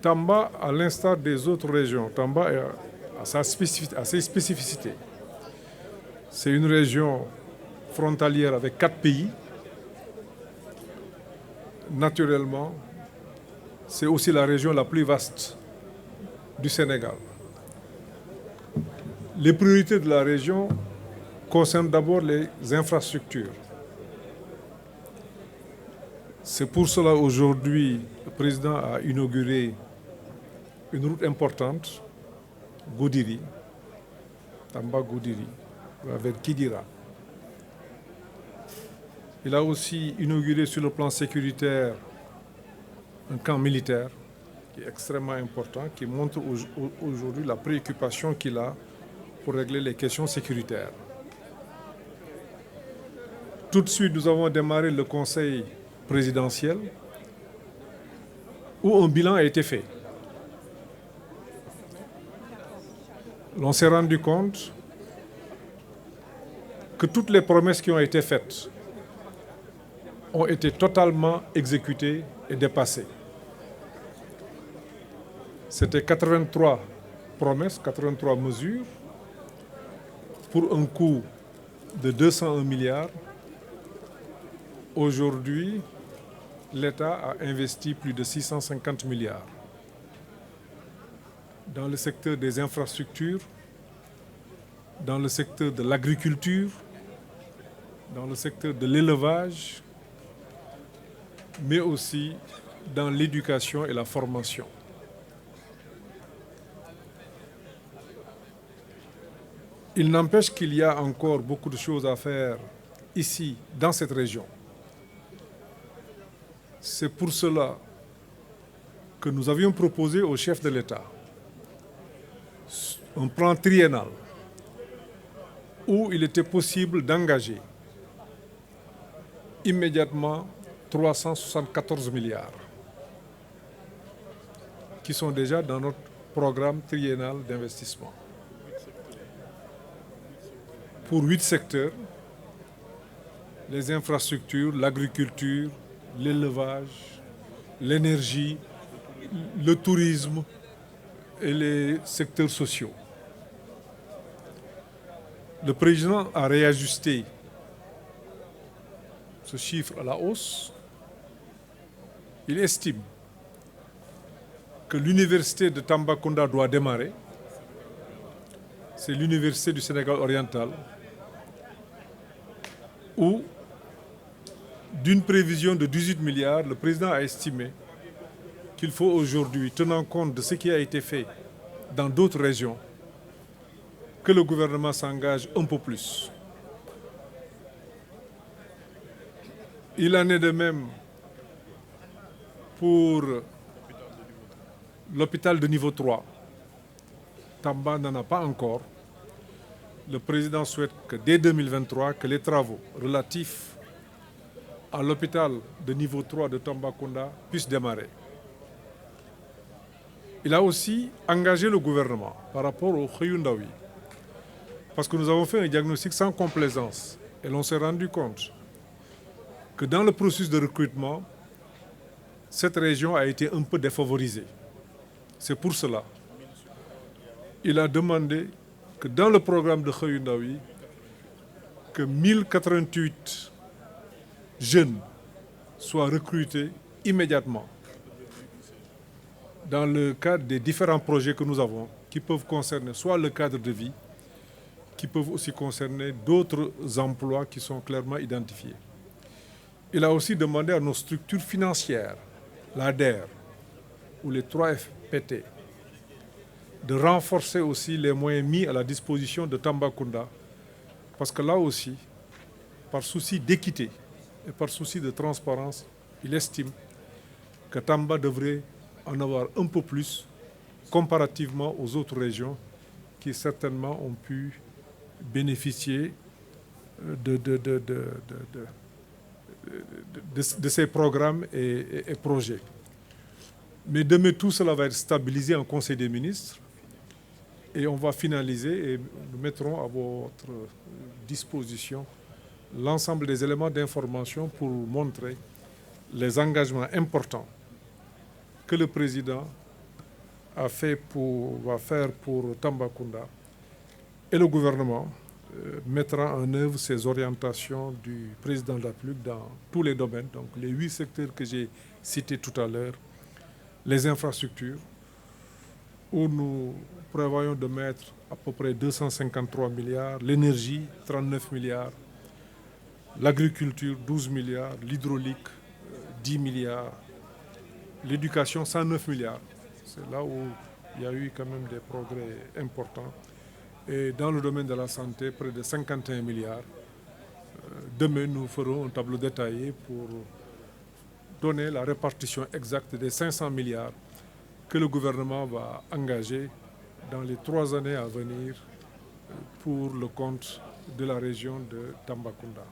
Tamba, à l'instar des autres régions, Tamba a ses spécificités. C'est une région frontalière avec 4 pays. Naturellement, c'est aussi la région la plus vaste du Sénégal. Les priorités de la région concernent d'abord les infrastructures. C'est pour cela aujourd'hui, le président a inauguré une route importante, Goudiri, Tamba-Goudiri, vers Kidira. Il a aussi inauguré sur le plan sécuritaire un camp militaire qui est extrêmement important, qui montre aujourd'hui la préoccupation qu'il a pour régler les questions sécuritaires. Tout de suite, nous avons démarré le conseil présidentiel où un bilan a été fait. On s'est rendu compte que toutes les promesses qui ont été faites ont été totalement exécutées et dépassées. C'était 83 promesses, 83 mesures pour un coût de 201 milliards. Aujourd'hui, l'État a investi plus de 650 milliards dans le secteur des infrastructures, dans le secteur de l'agriculture, dans le secteur de l'élevage, mais aussi dans l'éducation et la formation. Il n'empêche qu'il y a encore beaucoup de choses à faire ici, dans cette région. C'est pour cela que nous avions proposé au chef de l'État un plan triennal où il était possible d'engager immédiatement 374 milliards qui sont déjà dans notre programme triennal d'investissement. Pour 8 secteurs, les infrastructures, l'agriculture, l'élevage, l'énergie, le tourisme et les secteurs sociaux. Le président a réajusté ce chiffre à la hausse. Il estime que l'université de Tambacounda doit démarrer. C'est l'université du Sénégal oriental où, d'une prévision de 18 milliards, le président a estimé qu'il faut aujourd'hui, tenant compte de ce qui a été fait dans d'autres régions, que le gouvernement s'engage un peu plus. Il en est de même pour l'hôpital de niveau 3. Tamba n'en a pas encore. Le président souhaite que dès 2023, que les travaux relatifs à l'hôpital de niveau 3 de Tambacounda puissent démarrer. Il a aussi engagé le gouvernement par rapport au Khoyoundaoui, parce que nous avons fait un diagnostic sans complaisance et l'on s'est rendu compte que dans le processus de recrutement, cette région a été un peu défavorisée. C'est pour cela qu'il a demandé que dans le programme de Khoyoundaoui, que 1088 jeunes soient recrutés immédiatement dans le cadre des différents projets que nous avons, qui peuvent concerner soit le cadre de vie, qui peuvent aussi concerner d'autres emplois qui sont clairement identifiés. Il a aussi demandé à nos structures financières, l'ADER ou les 3 FPT, de renforcer aussi les moyens mis à la disposition de Tambacounda, parce que là aussi, par souci d'équité et par souci de transparence, il estime que Tamba devrait en avoir un peu plus comparativement aux autres régions qui certainement ont pu bénéficier de ces programmes et projets. Mais demain, tout cela va être stabilisé en Conseil des ministres et on va finaliser et nous mettrons à votre disposition l'ensemble des éléments d'information pour montrer les engagements importants que le président va faire pour Tambacounda. Et le gouvernement mettra en œuvre ces orientations du président de la République dans tous les domaines, donc les 8 secteurs que j'ai cités tout à l'heure, les infrastructures, où nous prévoyons de mettre à peu près 253 milliards, l'énergie, 39 milliards, l'agriculture, 12 milliards, l'hydraulique, 10 milliards, l'éducation, 109 milliards. C'est là où il y a eu quand même des progrès importants. Et dans le domaine de la santé, près de 51 milliards. Demain, nous ferons un tableau détaillé pour donner la répartition exacte des 500 milliards que le gouvernement va engager dans les 3 années à venir pour le compte de la région de Tambacounda.